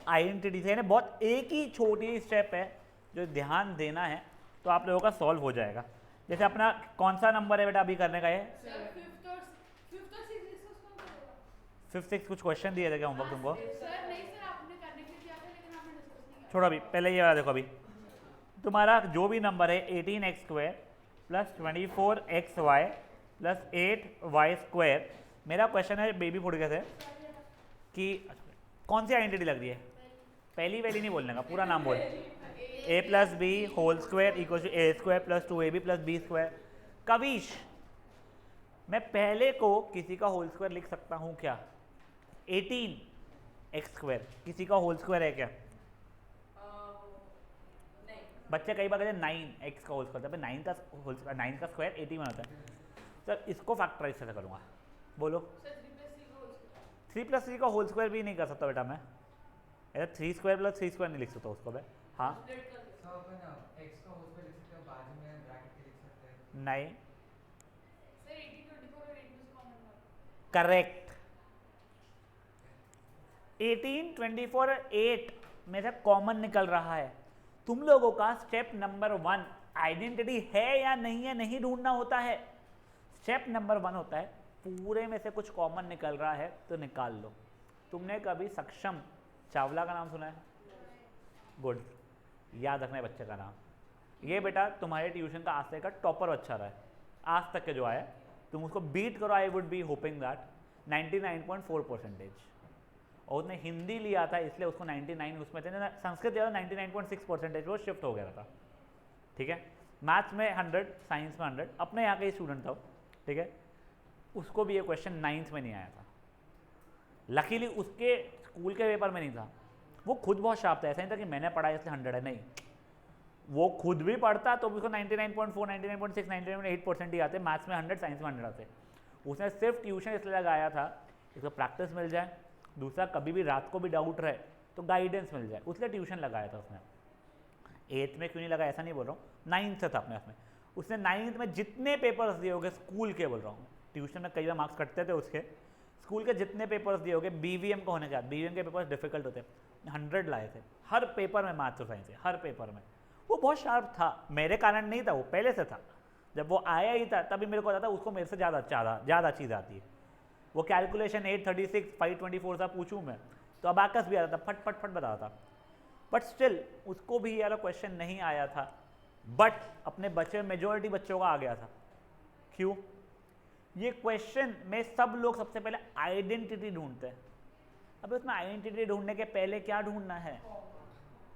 Identity से, यानी बहुत एक ही छोटी स्टेप है जो ध्यान देना है तो आप लोगों का सॉल्व हो जाएगा। जैसे अपना कौन सा नंबर है बेटा अभी करने का ये? फिफ्थ सिक्स कुछ क्वेश्चन दिए थे क्या होमवर्क तुमको? छोड़ो अभी, पहले ये वाला देखो। अभी तुम्हारा जो भी नंबर है 18x² plus 24xy plus 8y², मेरा क्वेश्चन है बेबी फुट गए थे कि कौन सी आइडेंटिटी लग रही है? पहली वैली नहीं बोलने का, पूरा नाम बोल। a plus B whole square equal to A square plus 2ab plus B square. Kavish, मैं पहले को किसी का होल स्क्वायर लिख सकता हूँ क्या? 18x² किसी का होल स्क्वायर है क्या? बच्चे कई बार कहते हैं 9x का होल स्क्वायर, 9 का होल स्क्वायर, 9 का स्क्वायर 81 होता है। सर इसको फैक्टराइज कैसे करूँगा बोलो? 3 प्लस 3 का होल स्क्वायर भी नहीं कर सकता बेटा मैं, 3 स्क्वायर प्लस 3 स्क्वायर नहीं लिख सकता उसको मैं। हाँ नहीं, करेक्ट। 18, 24 और 8 में से कॉमन निकल रहा है। तुम लोगों का स्टेप नंबर 1 आइडेंटिटी है या नहीं है नहीं ढूंढना होता है। स्टेप नंबर 1 होता है पूरे में से कुछ कॉमन निकल रहा है तो निकाल लो। तुमने कभी सक्षम चावला का नाम सुना है? गुड, याद रखना है बच्चे का नाम। ये बेटा तुम्हारे ट्यूशन का आज तक का टॉपर बच्चा रहा है, आज तक के जो आया, तुम उसको बीट करो। I would be hoping that 99.4%। और उसने हिंदी लिया था इसलिए उसको 99 उसमें थे, संस्कृत लिया था 99.6%, वो शिफ्ट हो गया था। ठीक है, मैथ्स में 100, साइंस में 100, अपने यहाँ का ही स्टूडेंट था। ठीक है, उसको भी ये क्वेश्चन 9th में नहीं आया था। लकीली उसके स्कूल के पेपर में नहीं था, वो खुद बहुत शार्प था। ऐसा नहीं था कि मैंने पढ़ा इसलिए 100 है, नहीं, वो खुद भी पढ़ता तो उसको 99.4, 99.6, 99.8% ही आते। मैथ्स में 100, साइंस में 100 आते। उसने सिर्फ ट्यूशन इसलिए लगाया था इसको प्रैक्टिस मिल जाए, दूसरा कभी भी रात को भी डाउट रहे तो गाइडेंस मिल जाए, उसने ट्यूशन लगाया था उसने। 8th में क्यों नहीं लगा ऐसा नहीं बोल रहा हूँ, 9th से था अपने उसमें। उसने 9th में जितने पेपर्स दिए होंगे स्कूल के, बोल रहा हूँ, ट्यूशन में कई बार मार्क्स कटते थे उसके, स्कूल के जितने पेपर्स दिए होंगे BVM का होने के बाद, BVM के पेपर्स डिफिकल्ट होते, 100 लाए थे हर पेपर में, मैथ्स और साइंस से हर पेपर में। वो बहुत शार्प था, मेरे कारण नहीं था, वो पहले से था। जब वो आया ही था तभी मेरे को आता था उसको मेरे से ज़्यादा चीज़ आती है। वो कैलकुलेशन 836, 524 सा पूछूँ मैं तो अबाकस भी आता था, फट फट फट बताता था। बट स्टिल उसको भी यार क्वेश्चन नहीं आया था, बट अपने बच्चे मेजॉरिटी बच्चों का आ गया था। क्यों? ये क्वेश्चन में सब लोग सबसे पहले आइडेंटिटी ढूंढते हैं। अब उसमें आइडेंटिटी ढूंढने के पहले क्या ढूंढना है?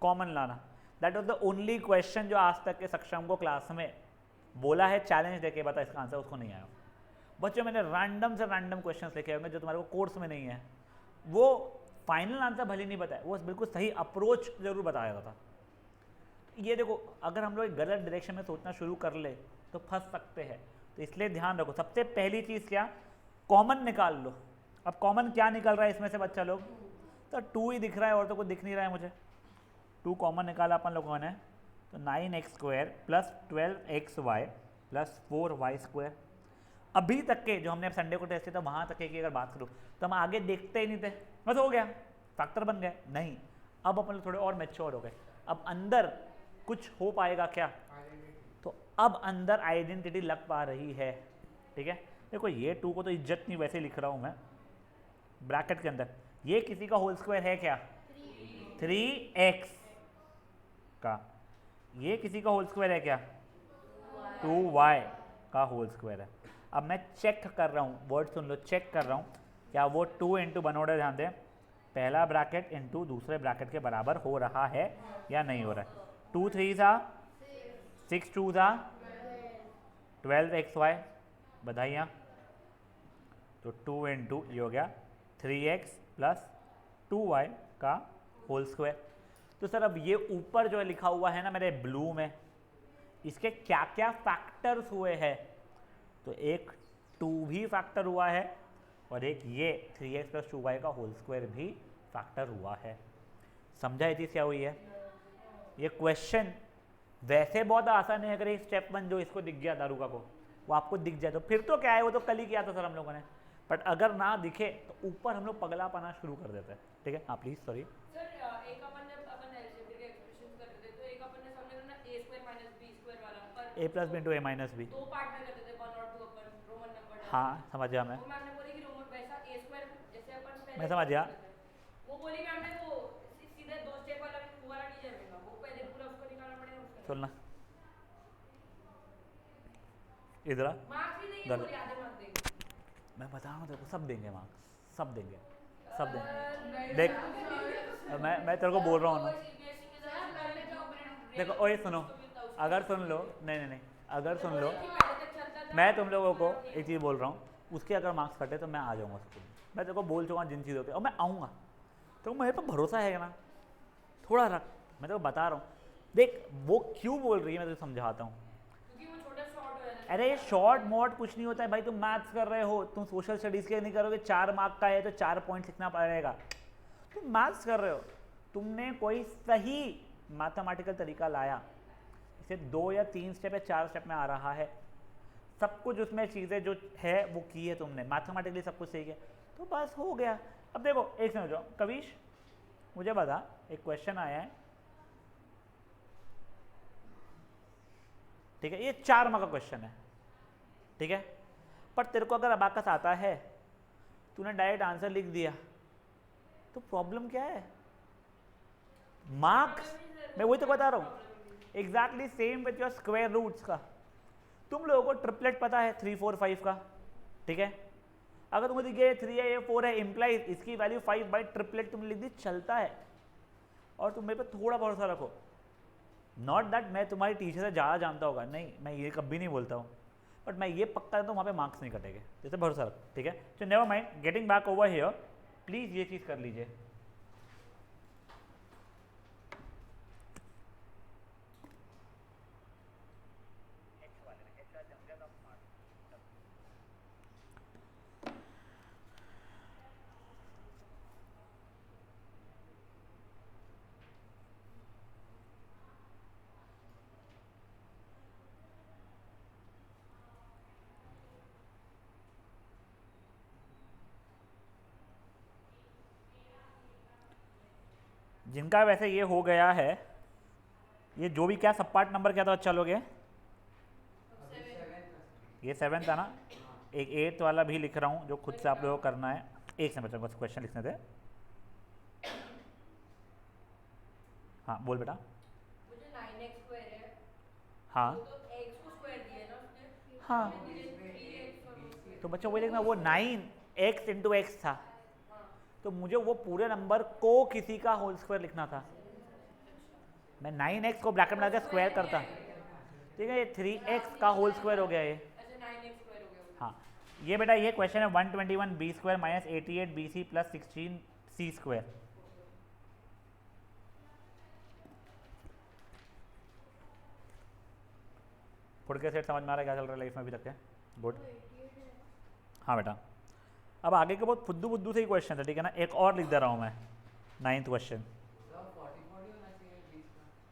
कॉमन लाना। That was the only question जो आज तक के सक्षम को क्लास में बोला है, चैलेंज देके बता इसका आंसर, उसको नहीं आया। बच्चों मैंने रैंडम से रैंडम क्वेश्चंस लिखे होंगे जो तुम्हारे को कोर्स में नहीं है, वो फाइनल आंसर भले नहीं बताया, वो बिल्कुल सही अप्रोच जरूर बताया था। ये देखो, अगर हम लोग गलत डायरेक्शन में सोचना शुरू कर ले तो फंस सकते हैं, तो इसलिए ध्यान रखो। सबसे पहली चीज़ क्या? कॉमन निकाल लो। अब कॉमन क्या निकल रहा है इसमें से बच्चा लोग? तो 2 ही दिख रहा है और तो कुछ दिख नहीं रहा है मुझे। 2 कॉमन निकाला अपन लोगों ने, तो 9x² plus 12xy plus 4y²। अभी तक के जो हमने संडे को टेस्ट किया था वहाँ तक की अगर बात करूँ तो हम आगे देखते ही नहीं थे, बस हो गया, फैक्टर बन गए। नहीं, अब अपन थोड़े और मैच्योर हो गए। अब अंदर कुछ हो पाएगा क्या? तो अब अंदर आइडेंटिटी लग पा रही है। ठीक है, देखो ये 2 को तो इज्जत नहीं वैसे लिख रहा हूँ मैं ब्रैकेट के अंदर। ये किसी का होल स्क्वायर है क्या? 3x का। ये किसी का होल स्क्वायर है क्या? 2y का होल स्क्वायर है। अब मैं चेक कर रहा हूँ, वर्ड सुन लो, चेक कर रहा हूँ क्या वो 2 इंटू बनोड़े, ध्यान दें, पहला ब्रैकेट इंटू दूसरे ब्रैकेट के बराबर हो रहा है या नहीं हो रहा है। 2 3 सा 6, 2 सा 12xy, बधाइयाँ। तो 2 इंटू ये हो गया 3x प्लस 2y का होल स्क्वायर। तो सर अब ये ऊपर जो है लिखा हुआ है ना मेरे ब्लू में, इसके क्या क्या फैक्टर्स हुए हैं? तो एक 2 भी फैक्टर हुआ है और एक ये 3x प्लस 2y का होल स्क्वायर भी फैक्टर हुआ है। समझा ये चीज़ क्या हुई है? ये क्वेश्चन वैसे बहुत आसान है, अगर एक स्टेप 1 जो इसको दिख गया दारूका को, वो आपको दिख जाए तो फिर तो क्या है, वो तो कल ही किया था सर हम लोगों ने। बट अगर ना दिखे तो ऊपर हम लोग पगला पाना शुरू कर देते हैं। ठीक है, हाँ please, sorry. Sir A plus B into A minus B. दो पार्ट में करते थे 1 और 2 अपन रोमन नंबर। हाँ समझ गया मैं। वो मैम ने बोली कि रोमन वैसा ए स्क्वायर जैसे अपन पहले मैं समझ गया। वो बोली मैम ने वो सीधे दो स्टेप वाला वो वाला नहीं जाएगा, वो पहले पूरा उसको निकालना पड़ेगा उसका। सुनना इधर मार्क्स भी देंगे, बोली आधे मार्क्स देंगे। मैं बता रहा हूँ तेरे को, सब देंगे मार्क्स, सब देंगे, सब देंगे। देख मैं तेरे को बोल रहा हूँ ना, देखो ओए सुनो, अगर सुन लो, नहीं अगर सुन लो, मैं तुम लोगों को एक चीज़ बोल रहा हूँ, उसके अगर मार्क्स कटे तो मैं आ जाऊँगा स्कूल में। मैं तेरे को बोल चुका हूँ जिन चीज़ों के, और मैं आऊँगा, तो मेरे पर भरोसा है ना, थोड़ा रख, मैं तेरे को बता रहा हूँ। देख वो क्यों बोल रही है मैं तुझे समझाता हूँ। अरे शॉर्ट मोड कुछ नहीं होता है भाई, तुम मैथ्स कर रहे हो, तुम सोशल स्टडीज़ के नहीं करोगे, 4 मार्क का है तो 4 पॉइंट लिखना पड़ेगा। तुम मैथ्स कर रहे हो, तुमने कोई सही मैथमेटिकल तरीका लाया, इसे 2 या 3 स्टेप या 4 स्टेप में आ रहा है, सब कुछ उसमें चीज़ें जो है वो की है तुमने, मैथमेटिकली सब कुछ सही है, तो बस हो गया। अब देखो एक समझो कविश, मुझे बता, एक क्वेश्चन आया है, ठीक है, ये 4 मार्क का क्वेश्चन है, ठीक है, पर तेरे को अगर अबाकस आता है, तूने डायरेक्ट आंसर लिख दिया, तो प्रॉब्लम क्या है? मार्क्स, मैं वही तो बता रहा हूँ, exactly same with your square roots का। तुम लोगों को ट्रिपलेट पता है 3 4 5 का, ठीक है, अगर तुमको दिखे 3 है ये 4 है, इम्प्लाइज इसकी वैल्यू 5 बाई ट्रिपलेट तुमने लिख दी, चलता है। और तुम मेरे पे थोड़ा भरोसा रखो, नॉट दैट मैं तुम्हारी टीचर से ज़्यादा जानता होगा, नहीं, मैं ये कभी नहीं बोलता हूँ, बट मैं ये पक्का तो वहाँ पे मार्क्स नहीं कटेंगे, जैसे भरोसा रख, ठीक है। तो never mind, getting back over here, please ये चीज़ कर लीजिए। जिनका वैसे ये हो गया है, ये जो भी क्या सब पार्ट नंबर क्या था बच्चा लोग, ये 7th था ना, एक 8th वाला भी लिख रहा हूँ जो खुद से आप लोगों को करना है। एक से बच्चों को क्वेश्चन लिखने थे। हाँ बोल बेटा। मुझे 9x स्क्वायर है, हाँ तो x को स्क्वायर दिया है ना उसने, हाँ, तो बच्चों वही लिखना, वो 9x इंटू एक्स था, तो मुझे वो पूरे नंबर को किसी का होल स्क्वायर लिखना था, मैं 9x को ब्रैकेट में लगा स्क्वायर करता, ठीक है, ये 3x का होल स्क्वायर हो गया ये। हाँ ये बेटा ये क्वेश्चन है 121 B square minus 88 B C plus 16 C square. फुट के सेट समझ में आ रहा है क्या चल रहा है लाइफ में अभी तक है? गुड। हाँ बेटा, अब आगे के बहुत फुद्दू बुद्दू से ही क्वेश्चन है, ठीक है ना, एक और लिख दे रहा हूँ मैं, 9th क्वेश्चन।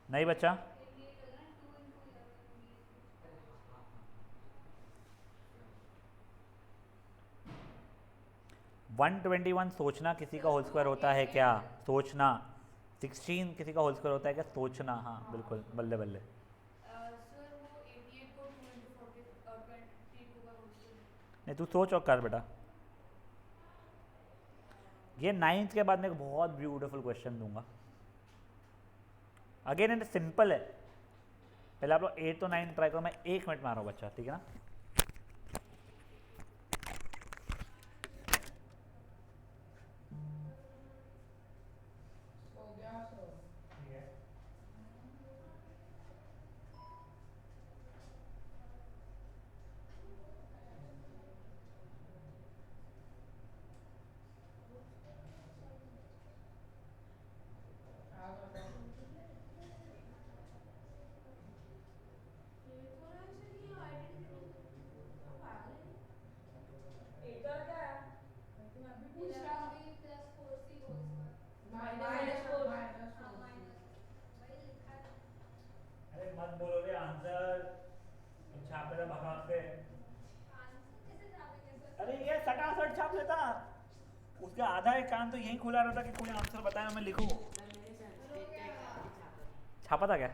नहीं बच्चा, 121 सोचना किसी का होल स्क्वायर होता है क्या? सोचना। 16 किसी का होल स्क्वायर होता है क्या? सोचना। हाँ बिल्कुल, बल्ले बल्ले। नहीं तू सोच और कर बेटा। ये 9th के बाद मैं एक बहुत ब्यूटीफुल क्वेश्चन दूंगा, अगेन इट सिंपल है, पहले आप लोग 8 तो 9 ट्राई करो, मैं 1 मिनट में आ रहा हूँ बच्चा, ठीक है ना। अरे मत बोलो रे आंसर, छापे था भगाग से। अरे ये सटासट छाप लेता, उसका आधा एक कान तो यही खुला रहता कि कोई आंसर बताया मैं लिखूं। छापा था क्या?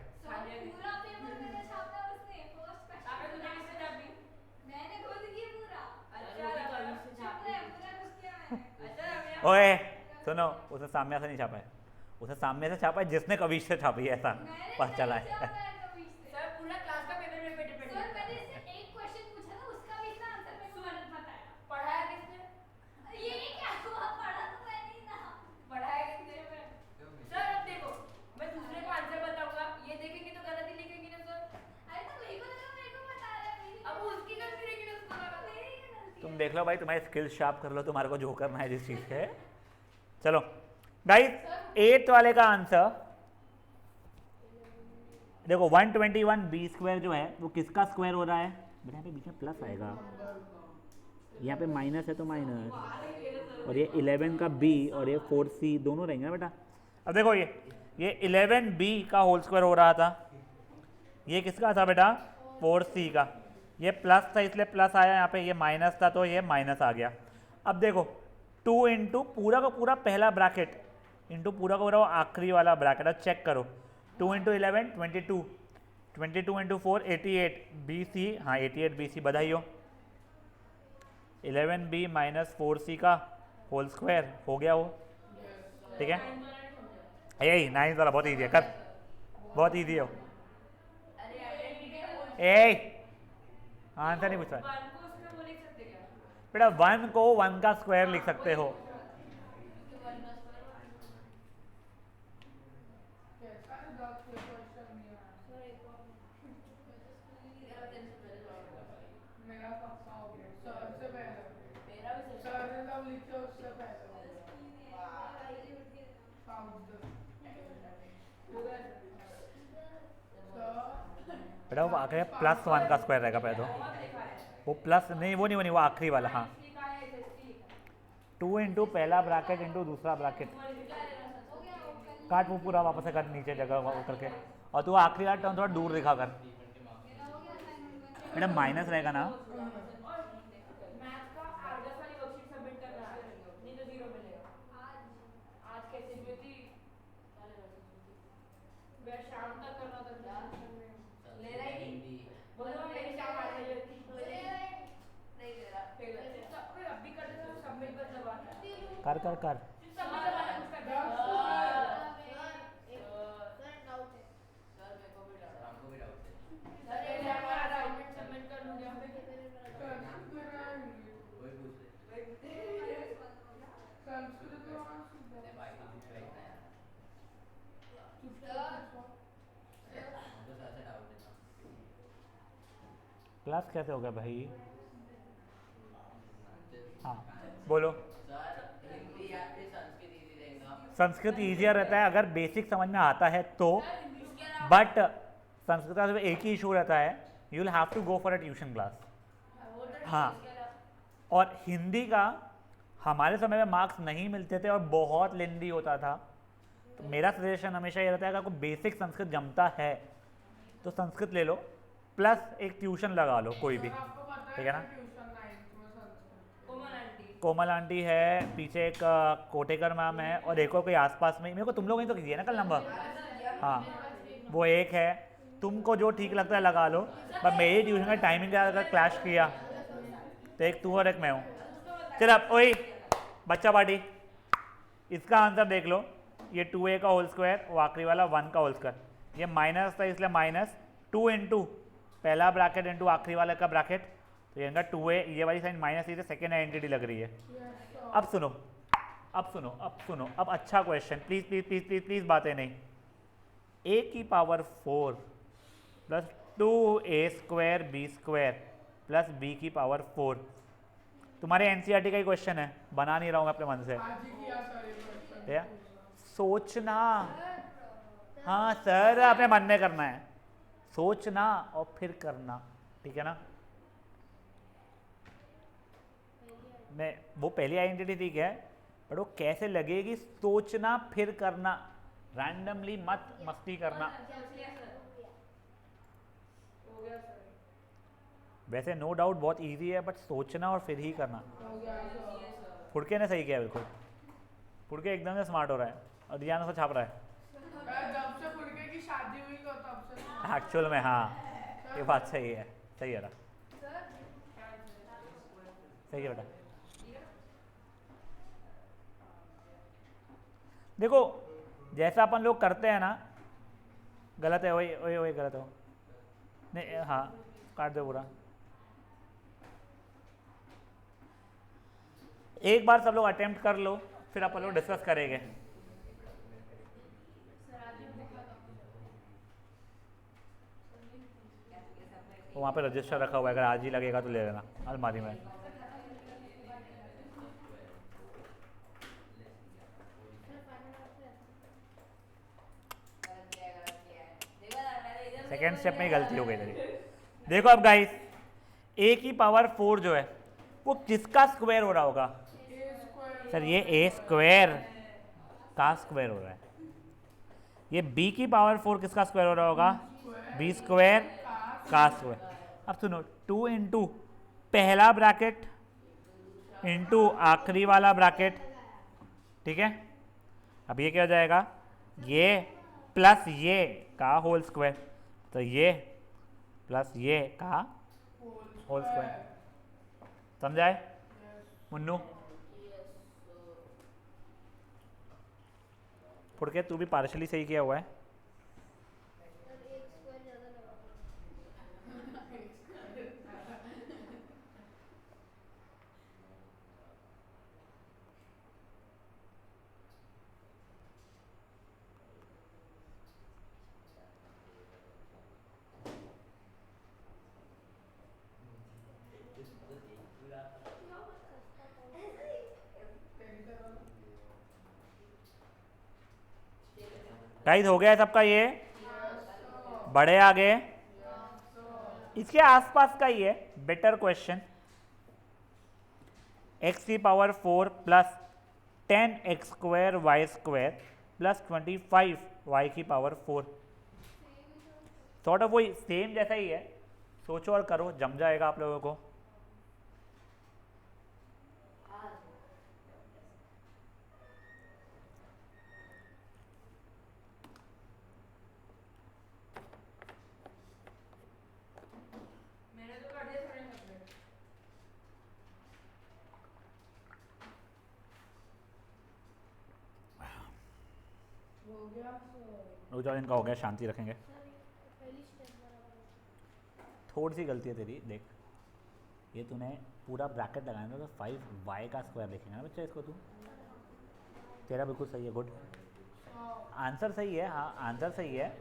ओए सुनो, उसे सामने से नहीं छापा है, उसे सामने से छापा है जिसने कभी से छापी है, ऐसा पता चला है। सर पूरा क्लास का पेपर मेरे पे डिपेंड सर करता मैंने है। इससे एक क्वेश्चन पूछा था, उसका भी इसका आंसर मेरे को गलत बताया। पढ़ाया किसने? ये क्या हुआ, पढ़ा तो मैंने ही था। पढ़ाया किसने? सर अब देखो, मैं दूसरे को आंसर बताऊंगा, ये देखेंगे तो गलत ही लिखेंगे ना सर। अरे तो मेरे को लगा मेरे को बता रहा है, मेरी अब वो उसकी गलती रहेगी ना, उसको लगा मेरी क्या गलती तुम है? देख लो भाई, तुम्हारी स्किल्स शार्प कर लो, तुम्हारे को जो करना है जिस चीज़ के। चलो गाइस, 8 वाले का आंसर देखो, 121 बी स्क्वायर जो है वो किसका स्क्वायर हो रहा है बेटा? यहाँ पे बीच में प्लस आएगा, यहाँ पे माइनस है तो माइनस, और ये 11 का बी और ये 4c दोनों रहेंगे ना बेटा। अब देखो ये 11b का होल स्क्वायर हो रहा था, ये किसका था बेटा? 4c का। ये प्लस था इसलिए प्लस आया, यहाँ पे ये माइनस था तो ये माइनस आ गया। अब देखो 2 इंटू पूरा का पूरा पहला ब्रैकेट इंटू पूरा का पूरा वो आखिरी वाला ब्रैकेट। अब चेक करो, 2 इंटू 11 22, 22 इंटू 4 88 BC, हाँ 88 BC, बधाई हो। 11b माइनस 4c का होल स्क्वायर हो गया वो, ठीक है। यही 9 वाला बहुत ईजी है, कर, बहुत ईजी है वो। अरे आइडेंटिटी ए आंसर नहीं पूछ रहा है। 1 को उसमें वो लिख सकते क्या? बेटा 1 को 1 का स्क्वायर लिख सकते हो। बेटा वो आखिरी +1 का स्क्वायर रहेगा पहले तो, वो प्लस नहीं, वो नहीं, वो आखिरी वाला, हाँ। 2 इंटू पहला ब्रैकेट इंटू दूसरा ब्रैकेट, काट वो पूरा वापस से, काट नीचे जगह वो करके, और तू आखिरी वाला टर्म थोड़ा दूर दिखा कर बेटा, माइनस रहेगा ना। मैथ का आर्गस वाली वर्कशीट सबमिट करना है, नहीं तो 0 मिलेगा। आज कैसे हुई थी? मैं शाम तक करना था यार, ले रहा ही नहीं। बोलो मेरी शाम आ रही है, नहीं ले रहा, फेल है। कोई अभी कर दे तो सबमिट पर दबाना है। कर कर कर सबमिट दबाना कुछ कर दे। सर ये हमारा असाइनमेंट सबमिट कर लूंगा। क्लास कैसे हो गया भाई? हाँ बोलो। संस्कृत ईजियर रहता है अगर बेसिक समझ में आता है तो, बट संस्कृत का सिर्फ एक ही इशू रहता है, you will have to go for a tuition class. हाँ, और हिंदी का हमारे समय में मार्क्स नहीं मिलते थे और बहुत लेंदी होता था, तो मेरा सजेशन हमेशा ये रहता है, अगर आपको बेसिक संस्कृत जमता है तो संस्कृत ले लो, प्लस एक ट्यूशन लगा लो कोई भी, ठीक है ना। कोमल आंटी है, पीछे एक कोटेकर मैम है, और एक और कोई आसपास में, मेरे को तुम लोगों ने तो कीजिए ना कल नंबर, हाँ वो एक है, तुमको जो ठीक लगता है लगा लो, पर मेरी ट्यूशन का टाइमिंग अगर क्लैश किया तो एक तू और एक मैं हूँ। चल अब ओए बच्चा पार्टी, इसका आंसर देख लो, ये 2a का होल स्क्वायर, वो आखिरी वाला 1 का होल स्क्वायर, ये माइनस था इसलिए माइनस 2 इंटू पहला ब्रैकेट इंटू आखिरी वाला का ब्रैकेट, तो ये इनका 2a, ये वाली साइन माइनस, ये सेकेंड आइडेंटिटी लग रही है। अब सुनो, अब सुनो, अब सुनो, अब अच्छा question, please please please please please बातें नहीं। a की power 4 plus 2a square b square plus b की पावर 4, तुम्हारे एनसीईआरटी का ही क्वेश्चन है, बना नहीं रहा हूँ मैं अपने मन से, या? सोचना, हाँ सर अपने मन में करना है, सोचना और फिर करना, ठीक है ना। मैं वो पहली आइडेंटिटी ठीक है, बट वो कैसे लगेगी, सोचना फिर करना, रैंडमली मत मस्ती करना। वैसे नो डाउट बहुत इजी है, बट सोचना और फिर ही करना। फुड़के ने सही किया बिल्कुल, फुड़के एकदम से स्मार्ट हो रहा है और रियाना से छाप रहा है जब से फुड़के की शादी हुई तो तब से एक्चुअल में। हाँ ये बात सही है, सही है बेटा, सही है बेटा। देखो जैसा अपन लोग करते हैं ना, गलत है, वही वही वही गलत हो नहीं, हाँ काट दो पूरा। एक बार सब लोग अटेम्प्ट कर लो, फिर अपन लोग डिस्कस करेंगे। वहाँ पे रजिस्टर रखा हुआ है, अगर आज ही लगेगा तो ले लेना अलमारी में। सेकेंड स्टेप में ही गलती हो गई तेरी। देखो अब गाइस, a की पावर 4 जो है वो किसका स्क्वायर हो रहा होगा? सर ये a स्क्वायर का स्क्वायर हो रहा है। ये b की पावर 4 किसका स्क्वायर हो रहा होगा? b स्क्वायर का स्क्वायर। अब सुनो, 2 इंटू पहला ब्रैकेट इंटू आखिरी वाला ब्रैकेट, ठीक है। अब ये क्या हो जाएगा? ये प्लस ये का होल स्क्वायर, तो ये प्लस ये का होल स्क्वायर। समझाए मुन्नू? फुड़के तू भी पार्शली सही किया हुआ है। गाइस हो गया है सबका? ये बड़े आगे इसके आसपास का ही है। बेटर क्वेश्चन, x की power 4 plus 10x square Y square plus 25 y की पावर 4। सॉर्ट ऑफ वही सेम जैसा ही है, सोचो और करो, जम जाएगा आप लोगों को। रुक जाओ, इनका हो गया, शांति रखेंगे। थोड़ी सी गलती है तेरी, देख ये तूने पूरा ब्रैकेट लगाया था तो 5y का स्क्वायर लिखेंगे ना बच्चा इसको। तू तेरा बिल्कुल सही है, गुड आंसर सही है, हाँ आंसर सही है।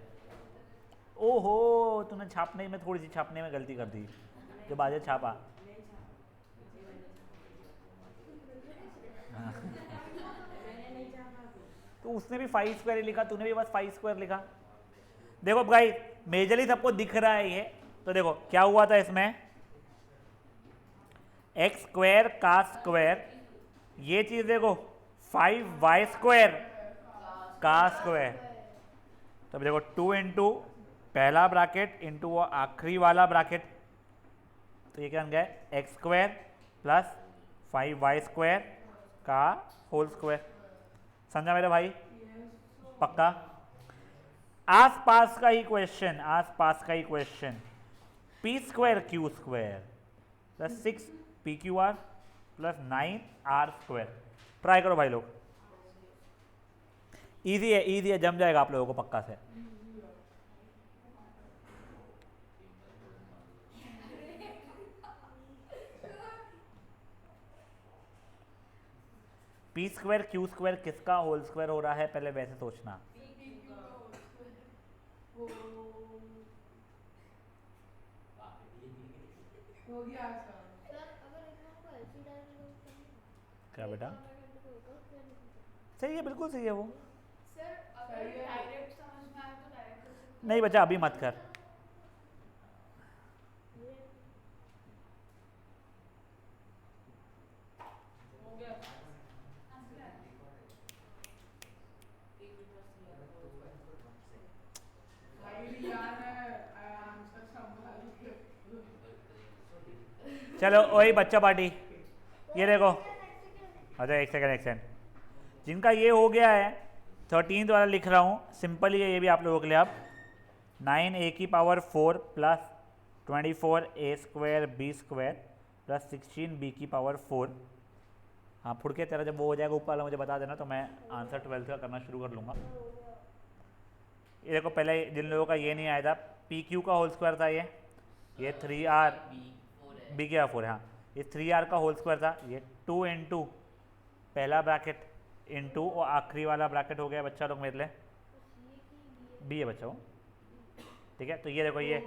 ओहो तूने छापने में, थोड़ी सी छापने में गलती कर दी, जो बाजे छापा। हाँ। तो उसने भी 5 स्क्वायर लिखा, तूने भी बस 5 स्क्वायर लिखा। देखो भाई मेजरली सबको दिख रहा है ये, तो देखो क्या हुआ था इसमें, एक्स स्क्वायर का स्क्वायर, ये चीज देखो 5y स्क्वायर का स्क्वायर। तो देखो 2 इंटू पहला ब्रैकेट इंटू वो आखिरी वाला ब्रैकेट, तो ये क्या बन गया? X square plus 5y square का होल स्क्वायर। समझा मेरे भाई? पक्का? आस पास का ही क्वेश्चन, आस पास का ही question, p square q square plus 6 p q r plus 9 r square. Try करो भाई लोग, इजी है, इजी है, जम जाएगा आप लोगों को पक्का से। पी स्क्वायर क्यू स्क्वायर किसका होल स्क्वायर हो रहा है, पहले वैसे सोचना। हो गया क्या बेटा? सही है, बिल्कुल सही है वो। सर अगर डायरेक्ट समझ में आए तो डायरेक्ट। नहीं बच्चा अभी मत कर। हो गया। चलो वही बच्चा पार्टी, ये देखो, अच्छा एक सेकंड, जिनका ये हो गया है 13 वाला लिख रहा हूँ, सिंपल ही है ये भी आप लोगों के लिए। अब 9a की power 4 plus 24a square b square plus 16b की पावर 4 हाँ फुड़के तेरा जब वो हो जाएगा ऊपर वाला मुझे बता देना, तो मैं आंसर 12th का करना शुरू कर लूँगा। ये देखो पहले जिन लोगों का ये नहीं आया था, पी क्यू का होल स्क्वायर था ये 3r बी के 4 है, हाँ ये 3r का होल स्क्वायर था, ये 2 इंटू पहला ब्रैकेट इंटू और आखिरी वाला ब्रैकेट हो गया बच्चा लोग मेरे लिए बी है बच्चा वो, ठीक है। तो ये देखो ये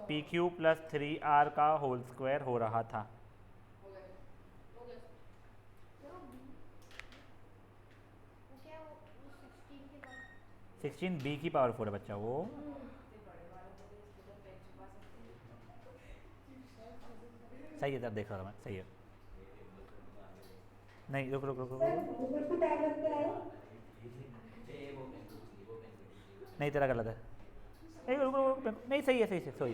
पी क्यू प्लस 3r का होल स्क्वायर हो रहा था। हो गया 16 बी की पावर 4 है बच्चा वो। सही है, तब देख रहा था मैं, सही है। नहीं रुक रुक रुक रुक, नहीं तेरा गलत है, नहीं रुक रुक रुक, नहीं सही है, सही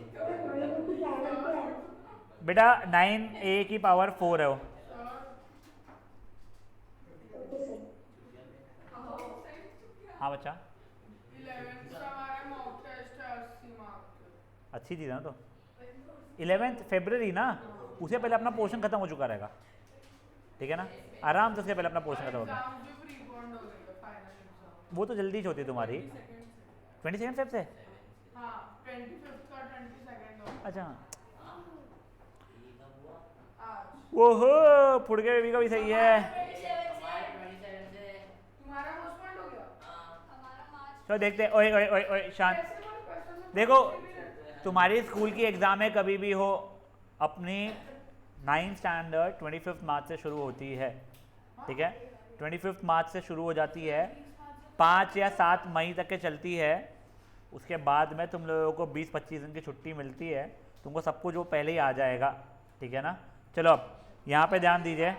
बेटा 9a की पावर 4 है वो। हाँ बच्चा 11th का हमारा मॉक टेस्ट है 80 मार्क के। अच्छी चीज़ है ना, तो 11 फरवरी ना, उससे पहले अपना पोर्शन खत्म हो चुका रहेगा, ठीक है ना, आराम से उसके पहले अपना पोर्शन खत्म होगा। एग्जाम जो प्रीपोन्ड हो गई है फाइनल एग्जाम। वो तो जल्दी ही होती है तुम्हारी 22 फेब से। हाँ 25th का 22nd हो अच्छा आज। ओहो फुड़के बेबी का भी सही है। तुम्हारा पोस्टपोन्ड हो गया? हमारा मार्च तो देखते, ओए ओए ओए ओए शांत, कैसे बोल क्वेश्चन में देखो पूछ भी रहे? तुम्हारी स्कूल की एग्ज़ाम है कभी भी हो, अपनी 9th स्टैंडर्ड 25 मार्च से शुरू होती है, ठीक है, 25 मार्च से शुरू हो जाती है, 5 या 7 मई तक के चलती है। उसके बाद में तुम लोगों को 20-25 दिन की छुट्टी मिलती है, तुमको सब कुछ वो पहले ही आ जाएगा, ठीक है ना। चलो अब यहाँ पे ध्यान दीजिए,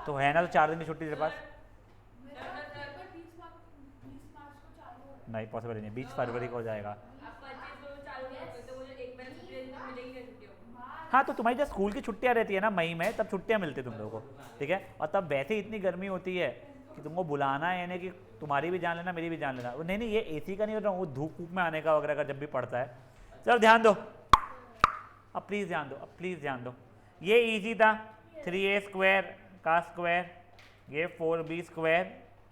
तो है ना, तो 4 दिन की छुट्टी तेरे पास, नहीं पॉसिबल नहीं, 20 फरवरी को हो जाएगा। आप 25 को चालू नहीं होते तो मुझे एक महीने छुट्टी मिलेगी ना छुट्टियों। हाँ तो तुम्हारी जब स्कूल की छुट्टियाँ रहती है ना मई में, तब छुट्टियाँ मिलती है तुम लोगों को, ठीक है, और तब वैसे ही इतनी गर्मी होती है कि तुमको बुलाना है, यानी कि तुम्हारी भी जान लेना मेरी भी जान लेना। नहीं नहीं ये एसी का नहीं हो रहा, वो धूप में आने का वगैरह का जब भी पड़ता है। चलो ध्यान दो, अब प्लीज़ ध्यान दो, अब प्लीज़ ध्यान दो, ये ईजी था, 3a स्क्वायर का स्क्वायर, ये 4b स्क्वायर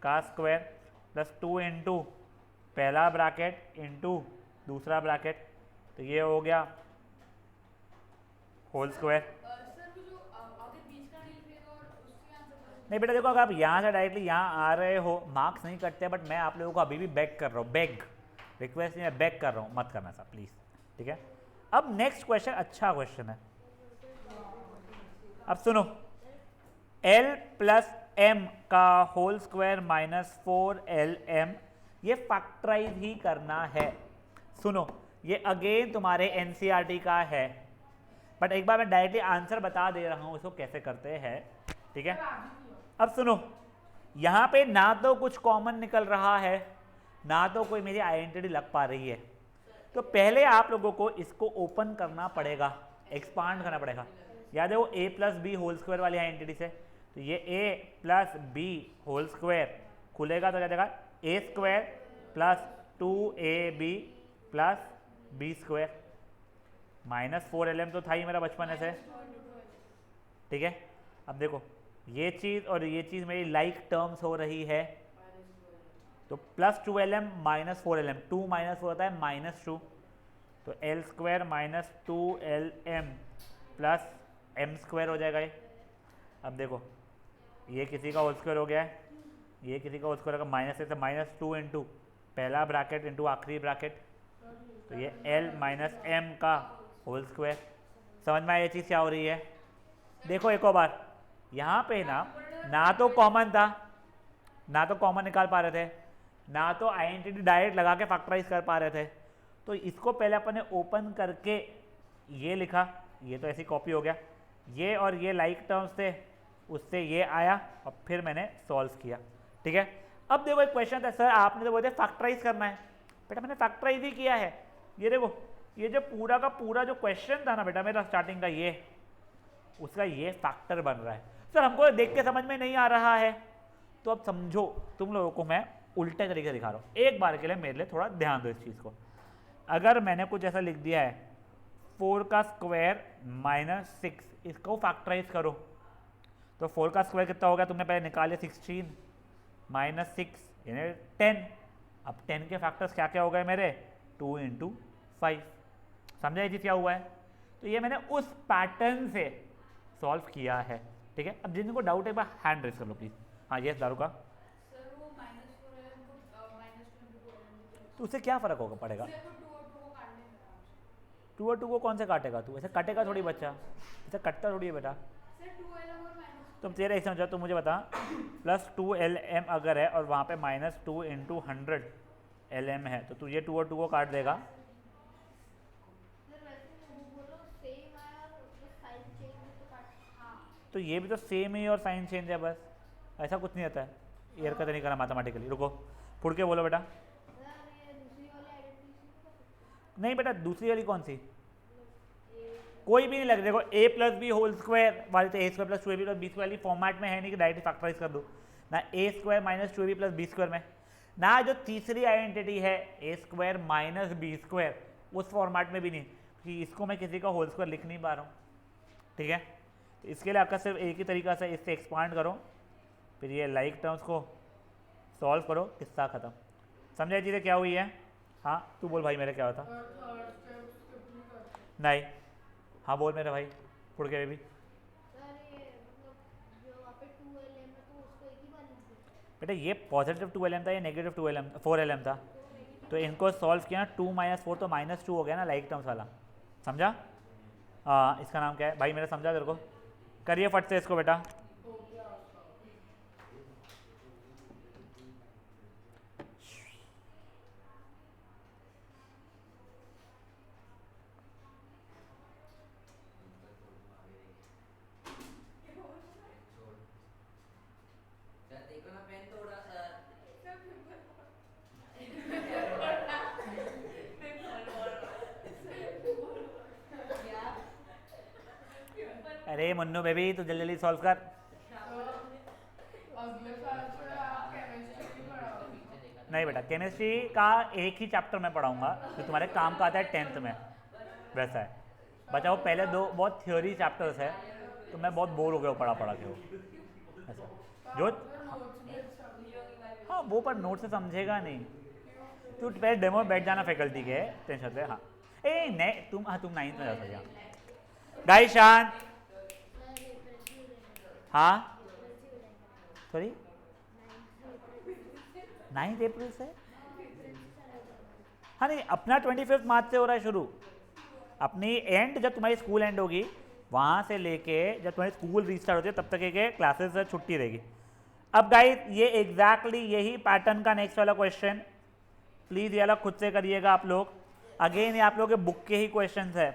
का स्क्वायर प्लस 2 इंटू पहला ब्रैकेट इंटू दूसरा ब्रैकेट, तो ये हो गया होल स्क्वायर। सर वो जो आगे बीच का नहीं लिखेगा और उसके आंसर नहीं बेटा देखो, अगर आप यहाँ से डायरेक्टली यहाँ आ रहे हो, मार्क्स नहीं कटते, बट मैं आप लोगों को अभी भी बैक कर रहा हूँ, बैग रिक्वेस्ट नहीं है, बैक कर रहा हूँ, मत करना ऐसा प्लीज़, ठीक है। अब नेक्स्ट क्वेश्चन अच्छा क्वेश्चन है, अब सुनो, l प्लस m का होल स्क्वायर माइनस 4lm, ये फैक्टराइज ही करना है। सुनो ये अगेन तुम्हारे एनसीईआरटी का है, बट एक बार मैं डायरेक्टली आंसर बता दे रहा हूँ इसको कैसे करते हैं, ठीक है। अब सुनो, यहाँ पे ना तो कुछ कॉमन निकल रहा है, ना तो कोई मेरी आइडेंटिटी लग पा रही है, तो पहले आप लोगों को इसको ओपन करना पड़ेगा, एक्सपांड करना पड़ेगा। याद है वो a plus B whole square वाली आइडेंटिटी से, तो ये a plus B whole square खुलेगा तो क्या देगा, a square plus 2ab plus B square minus 4lm, तो था ही मेरा बचपन से, ठीक है। अब देखो ये चीज़ और ये चीज़ मेरी लाइक टर्म्स हो रही है, तो plus 2lm minus 4lm, 2 minus 4 होता है -2, तो l square minus 2lm plus m square हो जाएगा ये। अब देखो ये किसी का होल स्क्वायर हो गया है, ये किसी का होल स्क्वायर होगा, -2 इंटू पहला ब्रैकेट इंटू आखिरी ब्रैकेट, तो ये l माइनस m का होल स्क्वायर। समझ में आया ये चीज़ क्या हो रही है। देखो एक और बार, यहाँ पे ना तो कॉमन था, ना तो कॉमन निकाल पा रहे थे, ना तो आइडेंटिटी डायरेक्ट लगा के फैक्टराइज कर पा रहे थे, तो इसको पहले अपन ने ओपन करके ये लिखा, ये तो ऐसी कॉपी हो गया, ये और ये लाइक टर्म्स थे, उससे ये आया और फिर मैंने सॉल्व किया, ठीक है। अब देखो एक क्वेश्चन था, सर आपने तो बोलते फैक्टराइज करना है, बेटा मैंने फैक्टराइज ही किया है। ये देखो ये जो पूरा का पूरा जो क्वेश्चन था ना बेटा मेरा स्टार्टिंग का, ये उसका ये फैक्टर बन रहा है। सर हमको देख के समझ में नहीं आ रहा है, तो अब समझो तुम लोगों को मैं उल्टे तरीके से दिखा रहा हूँ, एक बार के लिए मेरे लिए थोड़ा ध्यान दो इस चीज़ को। अगर मैंने कुछ ऐसा लिख दिया है 4 का स्क्वायर माइनस 6, इसको फैक्टराइज करो, तो 4 का स्क्वायर कितना हो गया तुमने पहले निकाले 16 माइनस 6 यानी 10। अब 10 के फैक्टर्स क्या क्या हो गए मेरे 2 इंटू 5। समझा ये चीज़ क्या हुआ है? तो ये मैंने उस पैटर्न से सॉल्व किया है। ठीक है, अब जिनको डाउट है एक बार हैंड रेस कर लो प्लीज। हाँ यस दारू का। सर वो -4 को -2 तो उससे क्या फ़र्क होगा पड़ेगा? सर को 2 और 2 को काटने में 2 और 2 को कौन से काटेगा तू? ऐसे कटेगा थोड़ी बच्चा, ऐसे कटता थोड़ी है बेटा। सर 2 और माइनस तुम तेरे ऐसे समझो, तुम मुझे बता +2 LM अगर है और वहाँ पे -2 इंटू 100 LM है तो तू ये 2 और 2 को काट देगा। सर वैसे वो बोलो सेम आया और बस साइन चेंज है तो काट। हाँ तो ये भी तो सेम ही और साइन चेंज है बस, ऐसा कुछ नहीं होता है। ईयर का तो नहीं करा मैथमेटिकली। रुको फुड़ के बोलो बेटा। सर ये दूसरी वाली आइडेंटिटी नहीं बेटा दूसरी वाली कौन सी? कोई भी नहीं लग। देखो a plus B whole square वाली तो a square plus 2ab plus B square वाली फॉर्मेट में है नहीं कि डायरेक्ट फैक्टराइज कर दो ना। a square minus 2ab plus B square में ना। जो तीसरी आइडेंटिटी है a square minus B square उस फॉर्मेट में भी नहीं, क्योंकि इसको मैं किसी का होल स्क्वायर लिख नहीं पा रहा हूँ। ठीक है, तो इसके लिए आपका सिर्फ एक ही तरीका से इससे एक्सपांड करो, फिर ये लाइक टर्म्स को सॉल्व करो, किस्सा खत्म। समझे चीज़ें क्या हुई है? हाँ तू बोल भाई मेरा क्या होता? थर्ड स्टेप स्किप नहीं करते। नहीं, हाँ बोल मेरे भाई फुड़ के भी। सर ये मतलब जो वहाँ पे 2LM है तो उसको एक ही बार लिख दो। बेटा ये पॉजिटिव 2LM था, ये नेगेटिव 4LM था, तो इनको सॉल्व किया 2 - 4 तो -2 हो गया ना लाइक टर्म्स वाला। समझा? हाँ इसका नाम क्या है भाई मेरा? समझा तेरे को? करिए फट से इसको बेटा। देखो ना पेन तोड़ा सर। अरे मुन्नू बेबी तू जल्दी जल्दी सॉल्व कर। अगले साल से आप केमिस्ट्री नहीं पढ़ाओगे। नहीं बेटा केमिस्ट्री का एक ही चैप्टर मैं पढ़ाऊंगा जो तुम्हारे काम का आता है 10th में, वैसा है। बचाओ पहले दो बहुत थ्योरी चैप्टर्स है तो मैं बहुत बोर हो गया पढ़ा पढ़ा के वो ऐसा जो। नोट्स भी अच्छा होगा। हाँ वो पर नोट से समझेगा नहीं। तू पहले डेमो में बैठ जाना फैकल्टी के टेंशन से। हाँ ए नहीं तुम, हाँ तुम 9th में जा सकते। गाइस शांत। हाँ सॉरी 9 अप्रैल से। हाँ नहीं अपना 25 मार्च से हो रहा है शुरू। अपनी एंड जब तुम्हारी स्कूल एंड होगी वहाँ से लेके जब तुम्हारी स्कूल रीस्टार्ट होती है तब तक के क्लासेस से छुट्टी रहेगी। अब गाइस ये एग्जैक्टली यही पैटर्न का नेक्स्ट वाला क्वेश्चन, प्लीज़ ये अलग खुद से करिएगा आप लोग। अगेन ये आप लोगों के बुक के ही क्वेश्चंस है।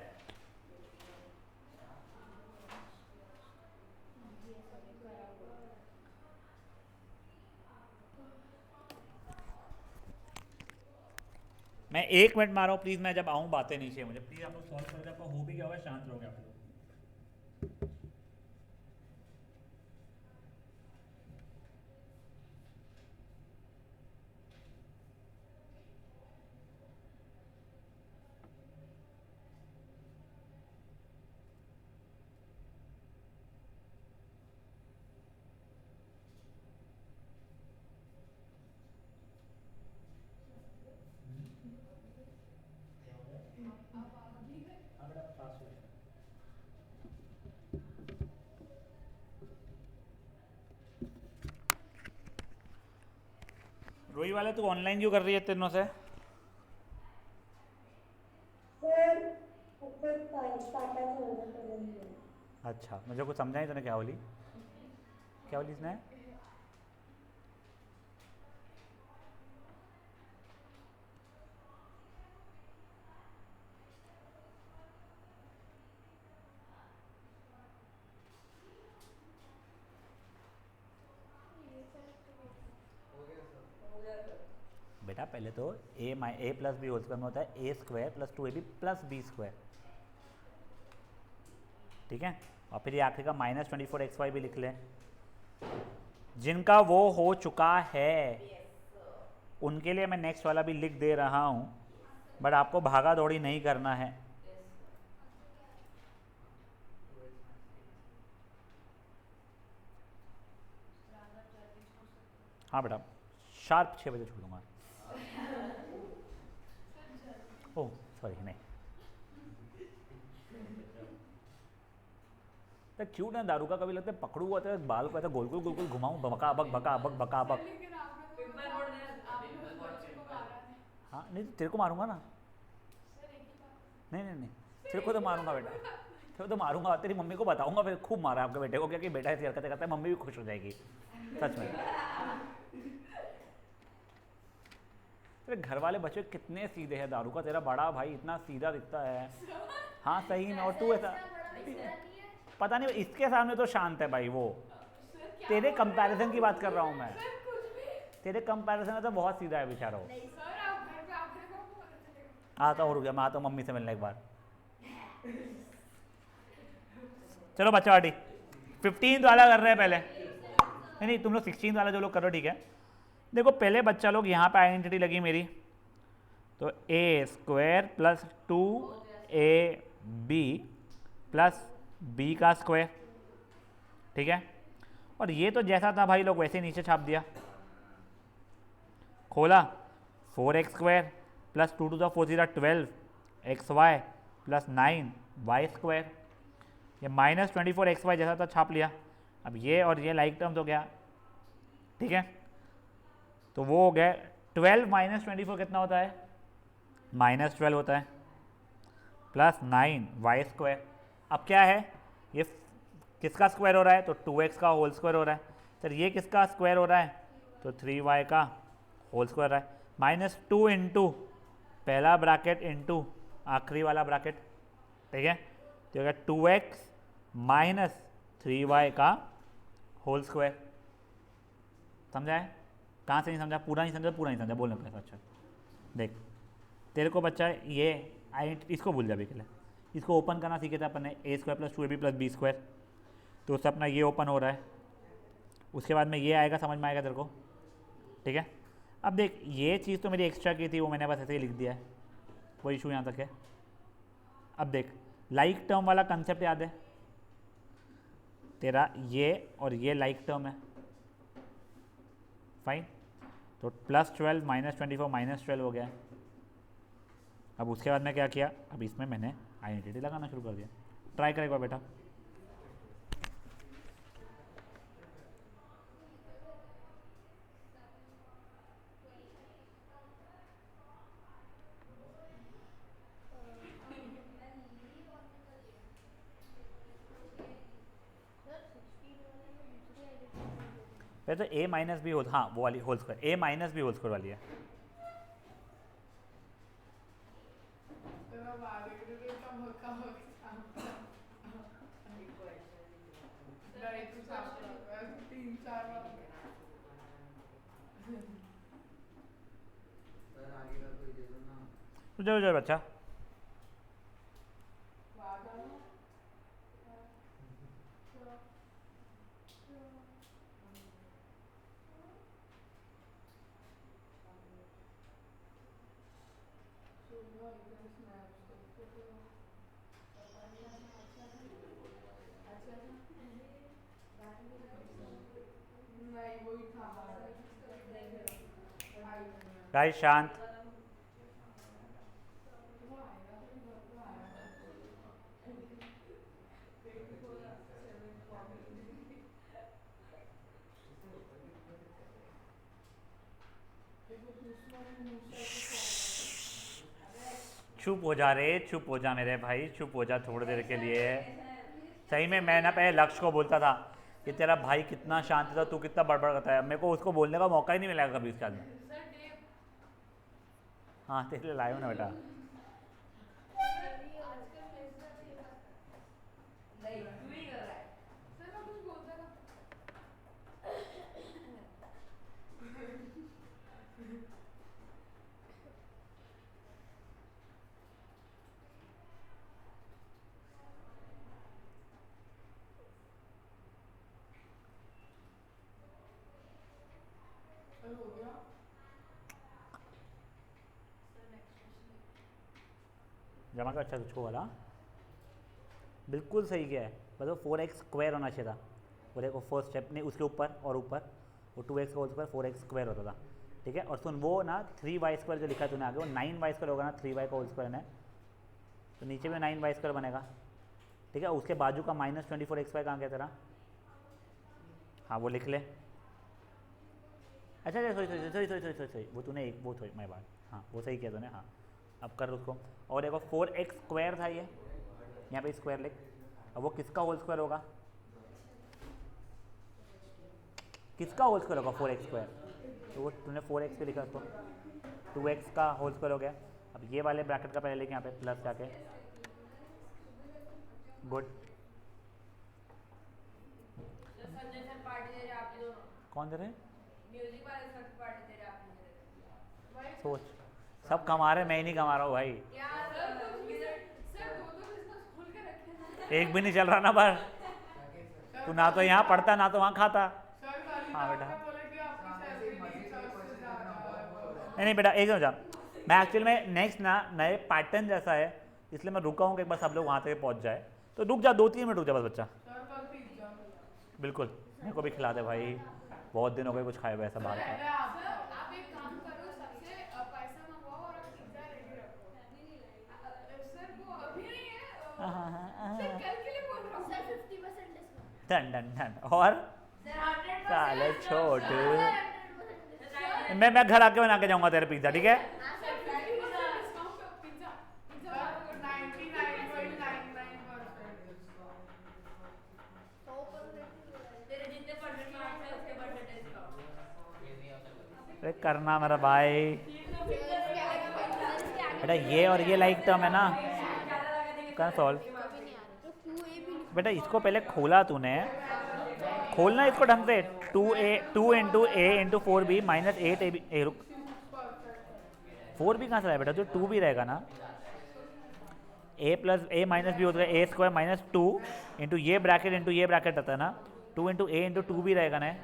मैं 1 मिनट मारा हूँ प्लीज़, मैं जब आऊँ बातें नहीं चाहिए मुझे। प्लीज़ आप लोग सॉल्व करोगे, आपका हो भी गया होगा, शांत रहोगे आप लोग। रोई वाले तू ऑनलाइन क्यों कर रही है इतने दिनों से? अच्छा मुझे कुछ समझा नहीं तूने क्या बोली? क्या बोली इसने? बेटा पहले तो a plus B whole square में होता है a square plus 2ab plus B square. ठीक है, और फिर ये आखिर का -24xy भी लिख लें। जिनका वो हो चुका है उनके लिए मैं नेक्स्ट वाला भी लिख दे रहा हूँ, बट आपको भागा दौड़ी नहीं करना है। हाँ बेटा, शार्प 6 बजे छोड़ूंगा। ओह सॉरी, नहीं तो क्यूट है दारू का, कभी लगता है पकड़ू हुआ तो बाल को ऐसा गोल गोल गोल गोल घुमाऊं, बका बक बका बक बका बक। लेकिन आपने तो पिंपल बोर्ड देना, आपने पिंपल उस बोर्ड, बच्चे को पिंपल। मारा है। हाँ नहीं तो तेरे को मारूंगा ना। सर एक ही बात। नहीं नहीं नहीं, तेरे को तो मारूंगा बेटा, तेरे को तो मारूंगा, तेरी मम्मी को बताऊंगा फिर खूब मारा आपके बेटे को, क्या कि बेटा ऐसी हरकतें करता है, मम्मी भी खुश हो जाएगी सच में। तेरे घर वाले बच्चे कितने सीधे हैं, दारू का तेरा बड़ा भाई इतना सीधा दिखता है। हाँ सही में, और तू ऐसा पता नहीं, इसके सामने तो शांत है भाई वो। सर क्या तेरे बोल रहे कंपैरिजन की बात कर रहा हूँ मैं, हो? सर कुछ भी। तेरे कंपैरिजन में तो बहुत सीधा है बेचारा वो। सर आप घर पे आखिर को पता चलेगा। आता हो, रुक गया, मैं आता हूँ मम्मी से मिलने एक बार। चलो बच्चा पार्टी 15 वाला कर रहे हैं पहले। नहीं नहीं, तुम लोग 16 वाला जो लोग करो ठीक है। देखो पहले बच्चा लोग यहाँ पे आइडेंटिटी लगी मेरी, तो a square plus 2ab plus b का स्क्वायर, ठीक है। और ये तो जैसा था भाई लोग वैसे नीचे छाप दिया, खोला 4x स्क्वायर प्लस 2 टू द 4 zero 12 xy plus 9y square, ये माइनस 24xy जैसा था छाप लिया। अब ये और ये लाइक टर्म तो गया, ठीक है। तो वो हो गया 12 माइनस 24 कितना होता है, माइनस 12 होता है, प्लस 9y स्क्वायर। अब क्या है, ये किसका स्क्वायर हो रहा है, तो 2x का होल स्क्वायर हो रहा है। सर ये किसका स्क्वायर हो रहा है, तो 3y का होल स्क्वायर रहा है, माइनस 2 इंटू पहला ब्रैकेट इंटू आखिरी वाला ब्रैकेट, ठीक है। तो अगर 2x माइनस 3y का होल स्क्वायर, समझा है? कहाँ से नहीं समझा, पूरा नहीं समझा, पूरा नहीं समझा, बोलने का अच्छा। देख तेरे को बच्चा ये इसको भूल जा अभी के लिए, इसको ओपन करना सीखे थे अपन ने, a square plus 2ab plus B square, तो उससे अपना ये ओपन हो रहा है, उसके बाद में ये आएगा, समझ में आएगा तेरे को, ठीक है। अब देख ये चीज़ तो मेरी एक्स्ट्रा की थी, वो मैंने बस ऐसे ही लिख दिया है, कोई इशू यहाँ तक है। अब देख लाइक टर्म वाला कंसेप्ट याद है तेरा, ये और ये लाइक टर्म है, फाइन। तो प्लस 12 माइनस 24 माइनस 12 हो गया है। अब उसके बाद में क्या किया, अब इसमें मैंने आइडेंटिटी लगाना शुरू कर दिया। ट्राई कर एक बार बेटा। पहले तो a माइनस बी होल, हाँ वो वाली whole square, a minus B whole square वाली है। तो मैं मार रही हूँ, तो मक्का नहीं तू साफ रहा, 3-4 बार। सर आगे का कोई दे दो ना। जो जो बच्चा नहीं वही था। गाइस शांत। चुप हो जा रे, चुप हो जा मेरे भाई, चुप हो जा थोड़ी देर के लिए। सही में मैं ना पहले लक्ष्य को बोलता था कि तेरा भाई कितना शांत था, तू कितना बड़बड़ करता है, मेरे को उसको बोलने का मौका ही नहीं मिलेगा कभी उसके बाद में। हाँ तेरे लिए लाया हूँ ना बेटा। नहीं तू ही कर रहा है। सर मैं कुछ बोलता था। हो गया। जमा का अच्छा छो वाला बिल्कुल सही किया है, मतलब 4x स्क्वायर होना चाहिए था। और देखो फर्स्ट स्टेप नहीं, उसके ऊपर और ऊपर वो 2x का होल स्क्वायर 4x स्क्वायर होता था, ठीक है। और सुन वो ना 3y स्क्वायर जो लिखा है तूने आगे, वो 9y स्क्वायर होगा ना, 3y का होल स्क्वायर है तो नीचे में 9y स्क्वायर बनेगा, ठीक है। उसके बाजू का -24xy कहाँ गया तेरा, हाँ वो लिख ले। अच्छा सॉरी वो तूने एक वो थोड़ी मैं बात, हाँ वो सही किया तूने, हाँ अब कर उसको। और देखो 4x स्क्वायर था ये, यहाँ पे स्क्वायर लिख। अब वो किसका होल स्क्वायर होगा, किसका होल स्क्वायर होगा 4x स्क्वायर, तो वो तूने 4x पे लिखा उसको, 2x का होल स्क्वायर हो गया। अब ये वाले ब्रैकेट का पहले लेके यहाँ पे प्लस जाके, गुड। संजय सर पार्टी दे रहे हैं आप ही दोनों, कौन दे रहे हैं, म्यूजिक वाले सर पार्टी दे रहे हैं आप ही दे रहे हैं। सोच, सब कमा रहे, मैं ही नहीं कमा रहा हूँ भाई, यार सर दो बिजनेस खोल के रखे हैं। एक भी नहीं चल रहा ना पर, तू ना तो यहाँ पढ़ता ना तो वहाँ खाता। सर खाली हाँ बेटा। आपने बोला कि आपकी सैलरी नहीं सबसे ज्यादा है। नहीं बेटा एक समझा, मैं एक्चुअल में नेक्स्ट ना नए पैटर्न जैसा है, इसलिए मैं रुका हूँ कि एक बार सब लोग वहाँ तक पहुँच जाए, तो रुक जा 2-3 मिनट रुक जा बस बच्चा। सर कल पिज्जा। बिल्कुल, मेरे को भी खिला दे भाई, बहुत दिन हो गए कुछ खाए हुए ऐसा बाहर का। पहले आप एक काम करो, सबसे पैसा मंगवाओ और आप पिज्जा रेडी रखो। सर वो अभी नहीं है, सर कल के लिए बोल रहा हूँ। Sir 50% discount. Done done done. और सर 100% साले छोटू, 100% डिस्काउंट। मैं घर आके बना के जाऊँगा तेरे पिज्ज़ा, ठीक है। सर 50% डिस्काउंट पे पिज्जा। पिज्जा 99.99% तेरे जितने परसेंट मार्क्स है उसके परसेंट डिस्काउंट। अरे करना मेरा भाई बेटा, ये और ये लाइक टर्म है ना, कर सॉल्व बेटा। इसको पहले खोला तूने, खोलना इसको ढंग से, 2 इंटू ए इंटू 4b माइनस 8ab, रुक 4b कहाँ से आया बेटा, तो 2 भी रहेगा ना, a plus A minus B होता है ए स्क्वायर माइनस 2 इंटू ये ब्रैकेट आता है ना, 2 इंटू ए इंटू 2 भी रहेगा ना।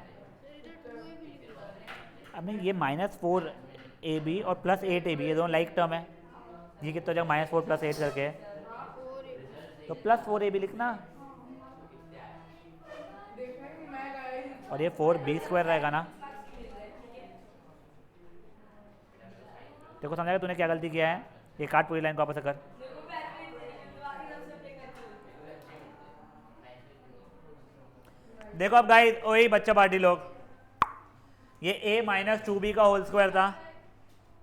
अब नहीं, ये -4ab और प्लस 8ab ये दोनों लाइक टर्म है, ये कितना हो जाएगा -4 + 8 करके, तो +4ab लिखना, और ये 4b स्क्वायर रहेगा ना। देखो समझाएगा तूने क्या गलती किया है, ये काट पूरी लाइन को वापस कर। देखो अब गाइस वही बच्चा पार्टी लोग, ये a - 2b का होल स्क्वायर था,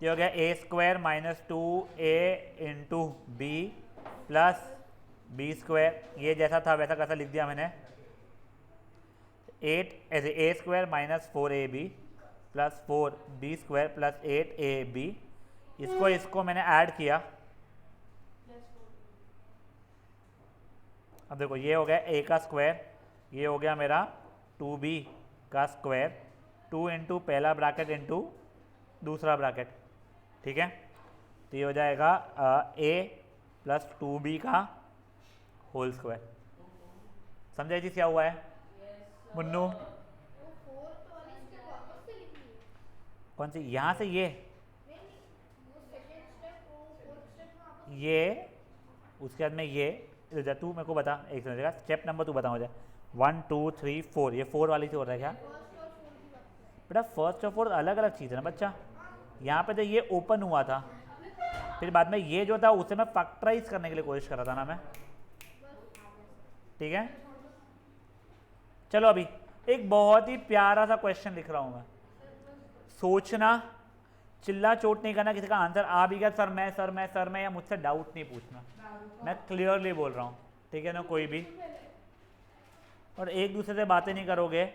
ये हो गया a square - 2a into B plus B square, ये जैसा था वैसा कैसा लिख दिया मैंने, 8 ऐसे a square - 4ab plus 4b square plus 8ab, इसको मैंने ऐड किया। अब देखो ये हो गया a का स्क्वायर, ये हो गया मेरा 2b का स्क्वायर, 2 इंटू पहला ब्रैकेट इंटू दूसरा ब्रैकेट, ठीक है। तो ये हो जाएगा a प्लस 2b का होल स्क्वायर। समझा ये चीज़ क्या हुआ है मुन्नू, वो 4th वाली स्टेप वापस से लिखनी है। कौन सी, यहाँ से ये नहीं, वो सेकंड स्टेप वो 4th स्टेप में वापस। ये, उसके बाद में ये, इधर जा, तू मेरे को बता एक समझेगा, स्टेप नंबर तू बता मुझे, 1 2 3 4, ये 4 वाली से हो रहा है क्या फर्स्ट और 4th की बात है। बेटा, फर्स्ट और फोर्थ अलग अलग चीज़ है ना बच्चा, यहाँ पे तो ये ओपन हुआ था, फिर बाद में ये जो था उसे मैं फैक्टराइज करने के लिए कोशिश कर रहा था ना मैं, ठीक है। चलो अभी एक बहुत ही प्यारा सा क्वेश्चन लिख रहा हूँ मैं, सोचना, चिल्ला चोट नहीं करना, किसी का आंसर आ भी गया सर मैं या मुझसे डाउट नहीं पूछना, मैं क्लियरली बोल रहा हूँ, ठीक है ना, कोई भी, और एक दूसरे से बातें नहीं करोगे,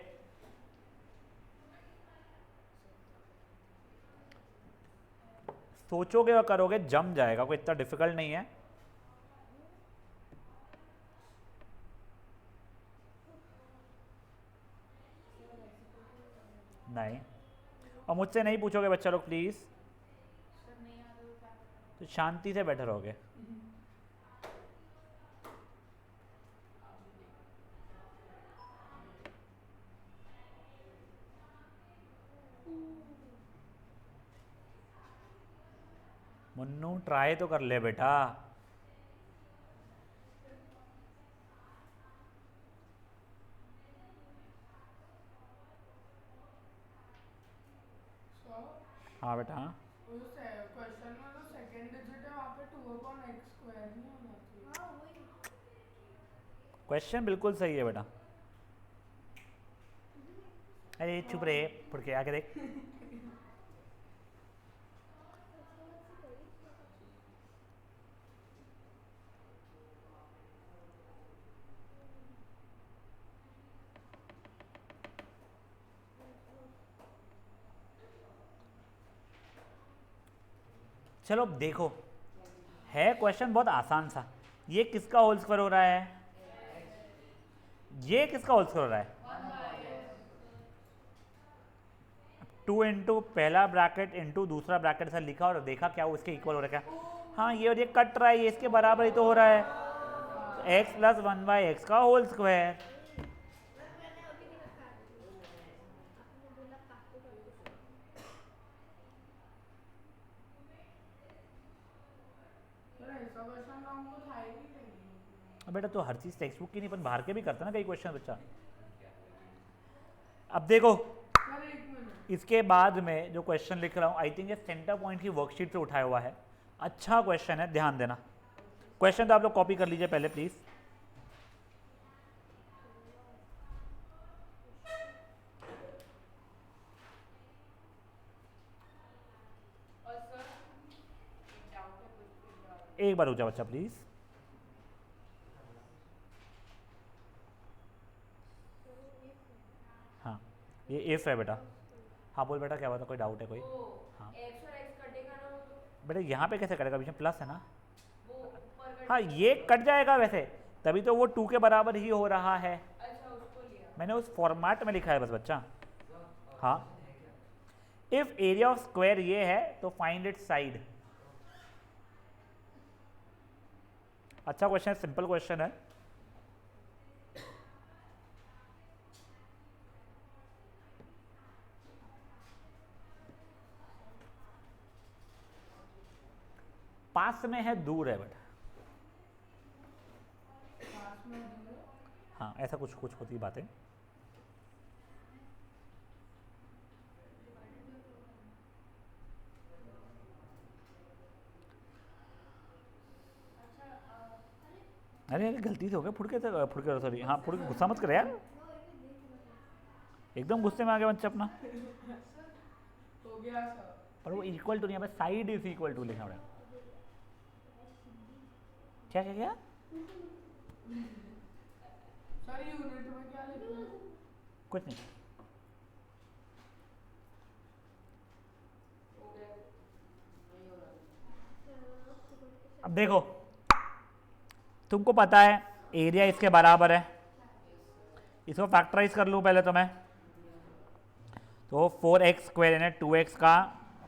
सोचोगे और करोगे जम जाएगा, कोई इतना डिफिकल्ट नहीं है। नहीं, और मुझसे नहीं पूछोगे बच्चा लोग प्लीज, तो शांति से बैठे रहोगे। मुन्नू ट्राई तो कर ले बेटा, हाँ बेटा हाँ, क्वेश्चन में जो सेकंड डिजिट है वहाँ पे 2/x² नहीं होना चाहिए। हाँ वही क्वेश्चन बिल्कुल सही है बेटा। अरे चुप रहे, पढ़ के आके देख। चलो अब देखो, है क्वेश्चन बहुत आसान सा। ये किसका होल स्क्वायर हो रहा है? ये किसका होल स्क्वायर हो रहा है? 2 इंटू पहला ब्रैकेट इंटू दूसरा ब्रैकेट से लिखा और देखा क्या वो इसके इक्वल हो रहा है क्या? हाँ, ये और ये कट रहा है, ये इसके बराबर ही तो हो रहा है। तो x प्लस 1/x का होल स्क्वायर। मैंने अभी नहीं रखा आपने बोला काटो काटो सर ऐसा क्वेश्चन तो हमको था ही नहीं। अब बेटा तो हर चीज़ टेक्स्ट बुक की नहीं, अपन बाहर के भी करते हैं ना कई क्वेश्चन बच्चा। अब देखो सर एक मिनट, इसके बाद में जो क्वेश्चन लिख रहा हूँ, आई थिंक ये सेंटर पॉइंट की वर्कशीट से उठाया हुआ है। अच्छा क्वेश्चन है, ध्यान देना। क्वेश्चन तो आप लोग कॉपी कर लीजिए पहले प्लीज़। और सर एक डाउट है कुछ एक बार रुक जाओ बच्चा प्लीज़। हाँ, ये इफ है बेटा। हाँ बोल बेटा, क्या बात है, कोई डाउट है कोई? हाँ x और x कटेगा ना वो तो बेटा यहाँ पे कैसे कटेगा, बीच में प्लस है ना। वो ऊपर कट हाँ ये कट जाएगा वैसे, तभी तो वो 2 के बराबर ही हो रहा है। अच्छा उसको लिया। मैंने उस फॉर्मेट में लिखा है बस बच्चा। हाँ, इफ एरिया ऑफ स्क्वायर ये है तो फाइंड इट्स साइड। अच्छा क्वेश्चन है, सिंपल क्वेश्चन है। पास में है दूर है बेटा। पास में दूर है। हाँ ऐसा कुछ कुछ होती बातें। अरे अरे गलती से हो गया, फुड़ के सॉरी। हाँ फुड़ के, गुस्सा मत कर यार, एकदम गुस्से में आ गया बच्चा अपना। हो गया सर। पर वो इक्वल टू नहीं है, साइड इज इक्वल टू लिखना पड़ेगा। क्या क्या क्या? सर यूनिट में क्या लिखना है? कुछ नहीं। हो गया नहीं हो रहा। अब देखो, तुमको पता है एरिया इसके बराबर है। इसको फैक्टराइज कर लूँ पहले तो मैं, तो 4x² यानी 2x का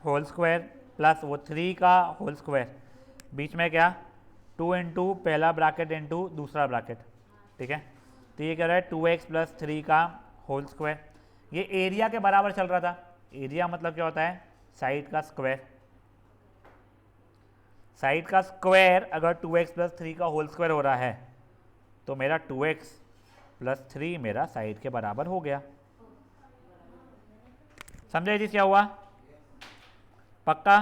होल स्क्वायर प्लस वो 3 का होल स्क्वायर, बीच में क्या 2 इंटू पहला ब्रैकेट इंटू दूसरा ब्रैकेट, ठीक है। तो ये कह रहा है 2x प्लस 3 का होल स्क्वायर। ये एरिया के बराबर चल रहा था। एरिया मतलब क्या होता है, साइड का स्क्वायर। साइड का स्क्वायर अगर 2x प्लस 3 का होल स्क्वायर हो रहा है तो मेरा 2x प्लस 3 मेरा साइड के बराबर हो गया। समझे जी क्या हुआ? पक्का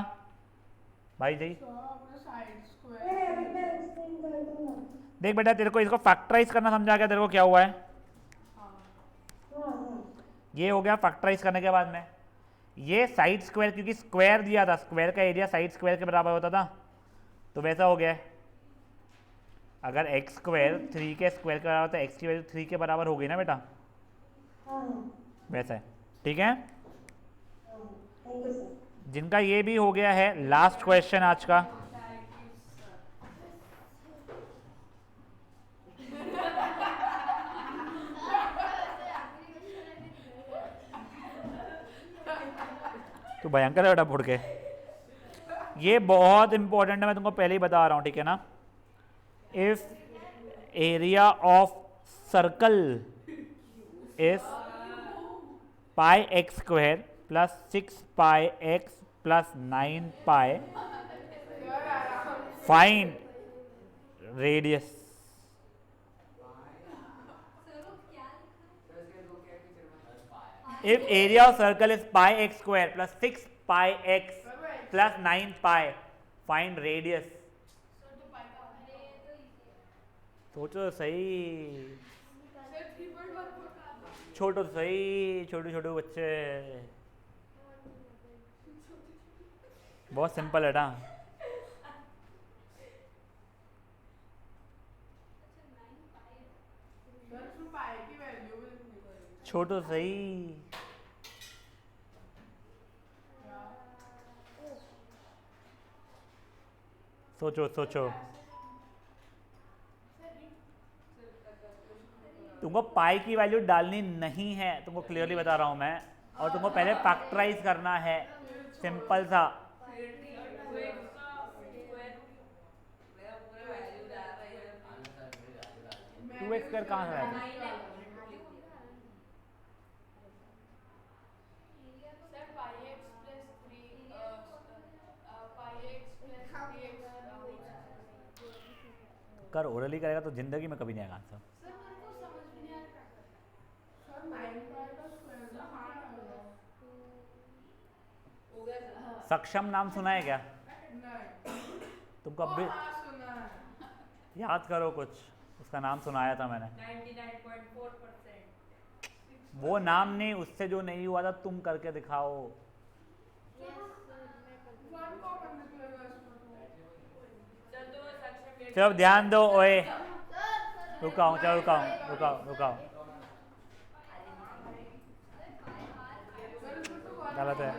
भाई जी? सर आपने साइड स्क्वायर। देख बेटा, तेरे को इसको फैक्टराइज करना समझा गया, तेरे को क्या हुआ है? ये हो गया फैक्टराइज करने के बाद में। ये साइड स्क्वायर, क्योंकि स्क्वायर दिया था, स्क्वायर का एरिया साइड स्क्वायर के बराबर होता था, तो वैसा हो गया है। अगर x स्क्वायर 3 के स्क्वायर के बराबर, तो x की वैल्यू 3 के बराबर हो गई ना बेटा, वैसा है, ठीक है। जिनका ये भी हो गया है, लास्ट क्वेश्चन आज का। तो भयंकर है बेटा फुड़ के, ये बहुत इंपॉर्टेंट है, मैं तुमको पहले ही बता रहा हूं, ठीक है ना। If area of circle is pi x square plus 6 pi x plus 9 pi, find radius. If area of circle is pi x square plus 6 pi x plus 9 pi, find radius. Sir तो पाई का अरे ये तो easy है। सोचो तो सही, sir 3.14 का छोटो तो सही, छोटे छोटे बच्चे, बहुत सिंपल है ना। अच्छा 9 पाई है। सर उसमें पाई की वैल्यू भी लिखनी पड़ेगी। छोटो सही, सोचो सोचो। तुमको पाई की वैल्यू डालनी नहीं है, तुमको क्लियरली बता रहा हूं मैं, और तुमको पहले फैक्टराइज करना है, सिंपल सा। टू एक्स स्क्वायर कहाँ से आया? सर पाई एक्स प्लस 3 पाई एक्स प्लस 3x कर ओरली करेगा तो जिंदगी में कभी नहीं आएगा आंसर। सर मेरे को समझ में नहीं आ रहा सर 9 पाई का स्क्वायर ना हां हो गया सर। सक्षम नाम सुना है क्या? नहीं तुमको अब भी हाँ सुना है। याद करो कुछ, उसका नाम सुनाया था मैंने। 99.4%। वो नाम नहीं, उससे जो नहीं हुआ था तुम करके दिखाओ। वन कॉमन निकलेगा इसमें चल तो सक्षम चलो अब ध्यान दो, ओए रुकाओ, चलो रुकाओ रुकाओ रुकाओ, गलत है।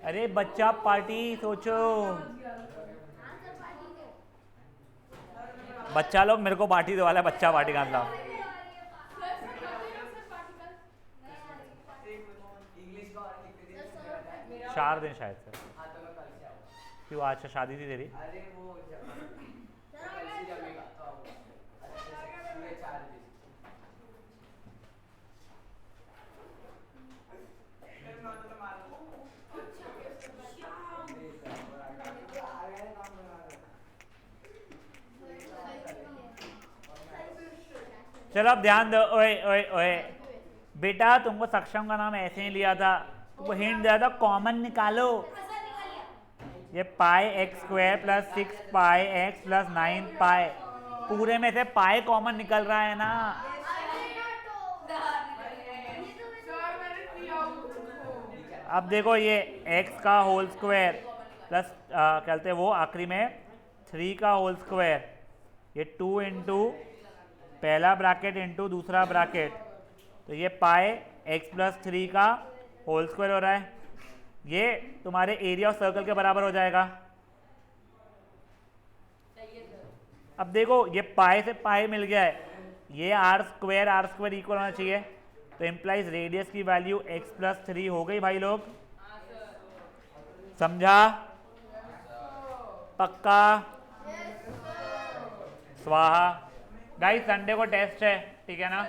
अरे बच्चा पार्टी, सोचो बच्चा लोग मेरे को पार्टी दे वाला है, बच्चा पार्टी कहाँ था? सर पार्टिकल 4 दिन शायद से। हाँ तो मैं कल से आऊँगा। क्यों, आज से शादी थी तेरी? अरे वो कल से जमेगा तो आऊँगा। अच्छे से पूरे 4 दिन। फिर मैं तो मारूंगा। चलो अब ध्यान दो, ओए ओए ओए बेटा, तुमको सक्षम का नाम ऐसे ही लिया था, तुमको हिंट दिया था कॉमन निकालो। ये पाई एक्स स्क्वायर प्लस 6 पाई एक्स प्लस 9 पाई, पूरे में से पाई कॉमन निकल रहा है ना। सर मैंने किया उसको अब देखो ये x का होल स्क्वायर प्लस कहते हैं वो आखिरी में 3 का होल स्क्वायर, ये 2 इंटू पहला ब्रैकेट इंटू दूसरा ब्रैकेट, तो ये पाई x प्लस 3 का होल स्क्वायर हो रहा है, ये तुम्हारे एरिया ऑफ सर्कल के बराबर हो जाएगा। अब देखो ये पाई से पाई मिल गया है, ये आर स्क्वायर इक्वल होना चाहिए, तो इम्प्लाइज रेडियस की वैल्यू x प्लस 3 हो गई भाई लोग, समझा? पक्का? स्वाहा। गाइस संडे को टेस्ट है, ठीक है ना?